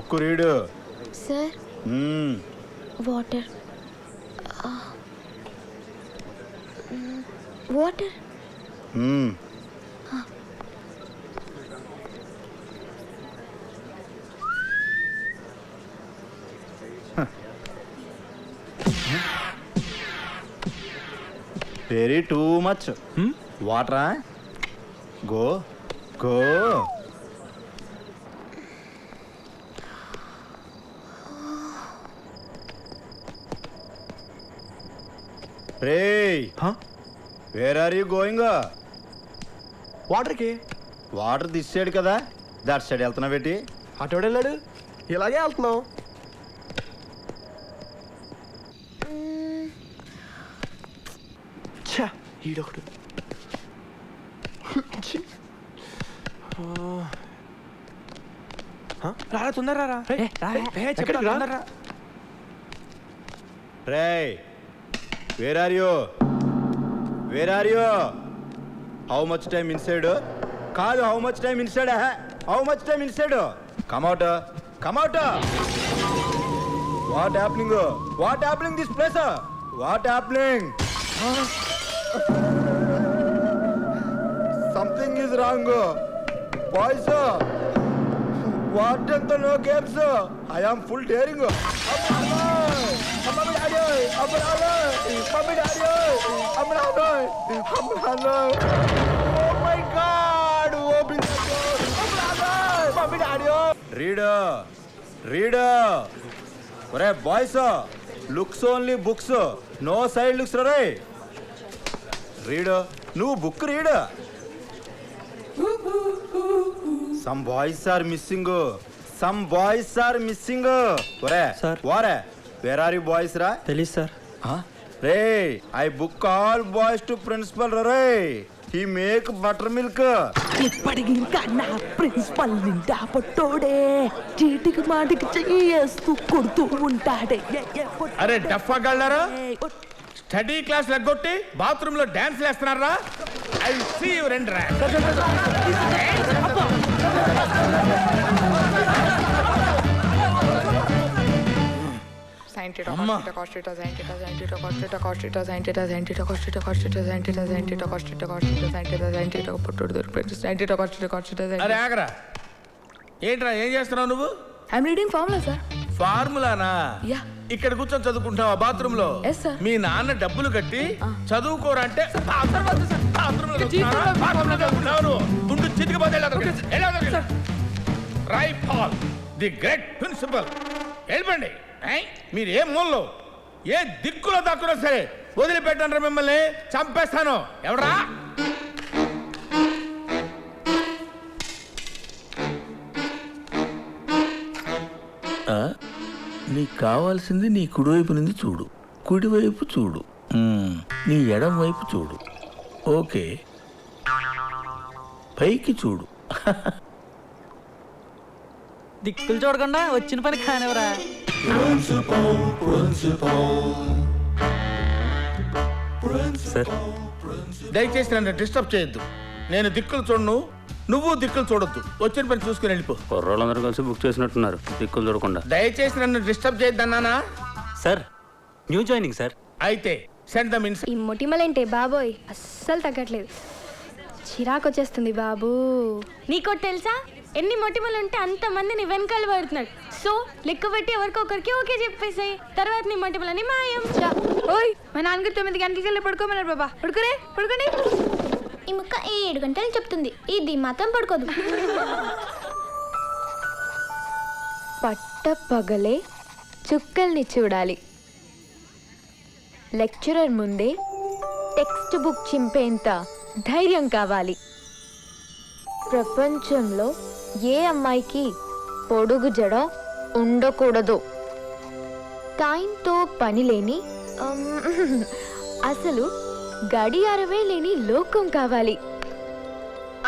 Book read. Sir water water. Very too much వాటరా. Go go. రేయ్, where are you going? వాటర్కి. Water తీసాడు కదా, దట్ సైడ్ వెళ్తున్నా పెట్టి. అటు వెళ్ళాడు, ఇలాగే వెళ్తున్నావు. ఈడొకడు. రారా తొందరరా. రేయ్, where are you? Where are you? How much time inside? కాదు, how much time inside? How much time inside? Come out, come out. What happening? What happening this place? What happening? Something is wrong boys. What no games. I am full daring. ఒరే boys, looks only books, no side looks. రే read, నువ్వు book read. Some boys are missing, some boys are missing. ఒరే sir, వారే where are you boys రా? తెలీదు sir. రే I book all boys to principal. రే he make butter milk. ఇప్పటికి ఇంకా నా ప్రిన్సిపల్ నిండా పొట్టోడే, చీటికి మాటికి చేస్తూ కొడుతూ ఉంటాడే. అరే డఫా గళ్ళారా, స్టడీ క్లాస్ లెగ్గొట్టి బాత్రూమ్ లో డాన్స్ వేస్తున్నారా? ఐ సీ యు రెండ్రా. అరే ఆగరా, ఏంట్రా ఏం చేస్తున్నావు నువ్వు? I'm reading formula sir. ఫార్ములానా? యా. ఇక్కడ కూర్చొని చదువుకుంటావా బాత్రూమ్ లో? Yes, sir. మీ నాన్న డబ్బులు కట్టి చదువుకోరా అంటే right Paul the great principal. వెళ్ళిపోండి. మీరు ఏ మూలలో ఏ దిక్కులో దక్కున్నా సరే వదిలిపెట్టండి, మిమ్మల్ని చంపేస్తాను. ఎవరా? నీకు కావాల్సింది నీ కుడివైపు నుండి చూడు, కుడివైపు చూడు, నీ ఎడం వైపు చూడు. ఓకే, పైకి చూడు. దిక్కులు చూడకుండా వచ్చిన పని కానివరా. సార్, దయచేసి నన్ను డిస్టర్బ్ చేయొద్దు. నేను దిక్కులు చూడను, నువ్వు దిక్కులు చూడొద్దు. వచ్చిన పని చూసుకుని వెళ్ళిపో. కుర్రోళ్ళందరూ కలిసి బుక్ చేసినట్టున్నారు, దిక్కులు చూడకుండా. దయచేసి నన్ను డిస్టర్బ్ చేయొద్దన్నానా? Sir, new joining sir. అయితే సెండ్ దమ్ ఇన్. ఈ మొటిమలేంటే బాబోయ్ అస్సలు తగ్గట్లేదు, చిరాకు వచ్చేస్తుంది బాబు. నీకోటి తెలుసా, ఎన్ని మొటిమలు ఉంటే అంతమంది నీ వెనకాల పడుతున్నాడు. సో లెక్క పెట్టి ఎవరికొకరికి ఓకే చెప్పేసాయి, తర్వాత నీ మొటిమలని మాయం. ఓయ్, మా నాన్నగారు 9 గంటలకెళ్ళి పడుకోమన్నారు బాబా. పడుకోరే, పడుకోండి. ఈ ముక్క 7 గంటలు చెప్తుంది, ఇది మాత్రం పడుకోదు. పట్ట పగలే చుక్కల్ని చూడాలి, లెక్చరర్ ముందే టెక్స్ట్ బుక్ చింపేంత ధైర్యం కావాలి. ప్రపంచంలో ఏ అమ్మాయికి పొడుగు జడ ఉండకూడదు. టైంతో పని లేని అసలు గడియారమే లేని లోకం కావాలి.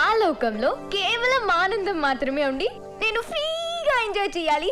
ఆ లోకంలో కేవలం ఆనందం మాత్రమే ఉండి నేను ఫ్రీగా ఎంజాయ్ చేయాలి.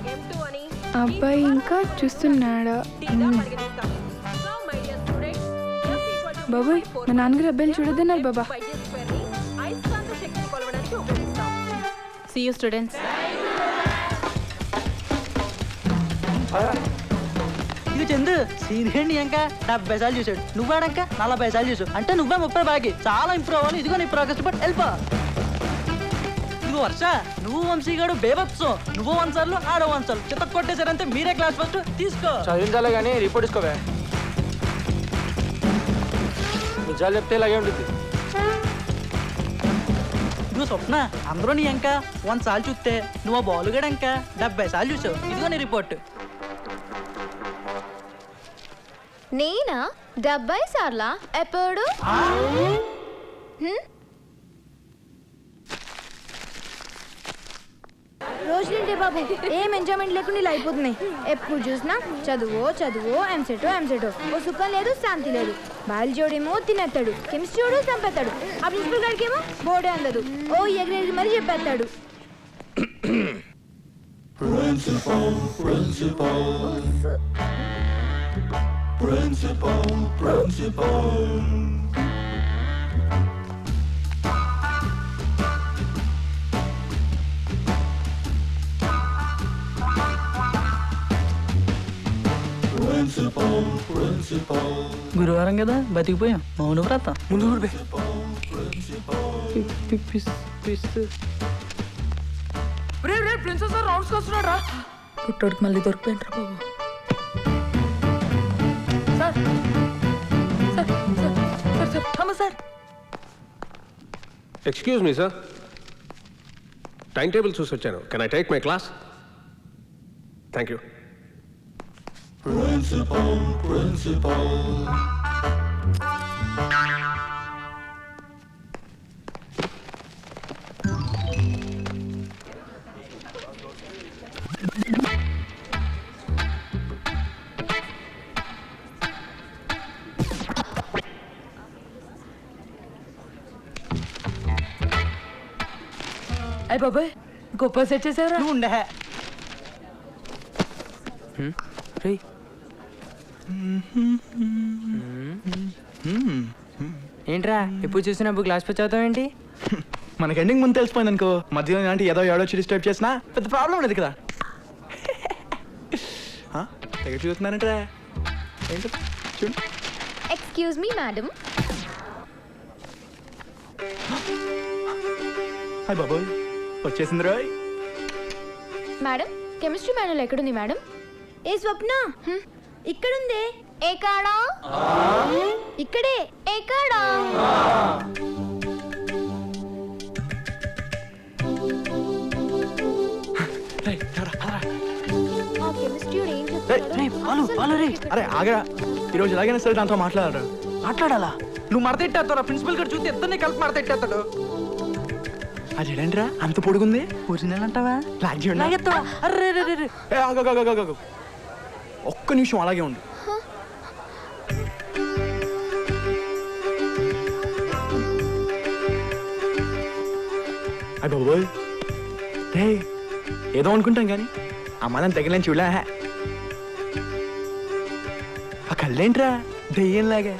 M2 అని అబ్బాయి ఇంకా చూస్తున్నాడా? Tగా పరిగణిస్తాం. So, my dear students, F equal to బాబోయ్, మా నాన్నగారు అబ్బాయిలు చూడొద్దన్నారు బాబా. by J square ని అయస్కాంత శక్తిని కొలవడానికి ఉపయోగిస్తాం. See you students. ఇది చందు సీనియర్ ఇంకా 70 సార్లు చూసాడు, నువ్వు ఆడక్క 40 సార్లు చూసావు, అంటే నువ్వే 30 బాగి చాలా ఇంప్రూవ్ అవ్వాలి. ఇదిగో నీ ప్రోగ్రెస్ బట్ వెళ్ళిపో. ఇదిగో వర్ష, నువ్వు వంశీగాడు బేబత్సం, నువ్వు 1 సార్లు ఆడో 1 సార్లు చిత్త కొట్టేశారంటే మీరే క్లాస్ ఫస్ట్ తీసుకో. చదివించాలే కానీ రిపోర్ట్ ఇసుకోవే. నిజాలు చెప్తే ఇలాగే ఉంటుంది. ఇదిగో స్వప్న, అందరూ నీ ఇంకా 1 సార్లు చూస్తే నువ్వు ఆ బాలుగాడు ఇంకా 70 సార్లు చూసావు. ఇదిగో నీ రిపోర్ట్. నేనా 70 సార్లా? ఎప్పుడు? రోజులుంటే బాబు ఏం ఎంజాయ్మెంట్ లేకుండా ఇలా అయిపోతున్నాయి. ఎప్పుడు చూసినా చదువు చదువు, ఎంసెటో ఓ సుఖం లేదు, శాంతి లేదు. బయాలజీడేమో తినేస్తాడు, కెమిస్ట్రీ చంపేస్తాడు, ఆ ప్రిన్సిపల్ గారికి ఏమో బోర్డే అందదు, ఓ ఎగిరెగిరి మరీ చెప్పేస్తాడు. గురువారం కదా బతికిపోయాం. మౌన వ్రతం ముందు ఊరిపే. ప్రిన్సెస్ రౌండ్స్ వస్తున్నాడు రా. పుట్టోడికి మళ్ళీ దొరికిపోయింటారా బాబు. Hello sir. Excuse me sir, time table చూసి వచ్చాను. Can I take my class? Thank you. అయ్య బాబాయ్, గొప్ప సెట్ చేసారా? నువ్వు ఉండే. రే ఏంట్రా ఎప్పుడు చూసినప్పుడు గ్లాస్ పై చదువుతావు ఏంటి? మనకి ఎండింగ్ ముందు తెలిసిపోయింది అనుకో, మధ్యలో ఇలాంటి ఏదో ఏడొచ్చి డిస్టర్బ్ చేసినా పెద్ద ప్రాబ్లం లేదు కదా. తెగ చూస్తున్నానంటే ఏంటి చూడు. Excuse me madam. హాయ్ బాబోయ్, వచ్చేసింది రోయ్. మేడం, కెమిస్ట్రీ మాన్యుల్ ఎక్కడుంది మేడం? ఏ స్వప్న, ఇక్కడుందే. ఏ కాడా? ఇక్కడే. ఏ కాడా? ఆ కెమిస్ట్రీ ఏం చెప్తాడు? అరే ఆగరా, ఈరోజు ఎలాగైనా సరే దాంతో మాట్లాడరా. మాట్లాడాలా? నువ్వు మడతెట్టేస్తారా? ప్రిన్సిపల్ గారు చూస్తే ఇద్దరిని కలిపి మడతెట్టేస్తాడు. అదేంట్రా అంత పొడుగుంది? ఒరిజినల్ అంటావా? లాగేస్తావా? లాగెత్తావా? అర్రే రే రే రే. ఒక్క నిమిషం అలాగే ఉండు. అయ్య బాబోయ్, రే ఏదో అనుకుంటాం కానీ అమ్మాలని తగిలేని చూడలే. ఆ కళ్ళేంట్రా దెయ్యంలాగా.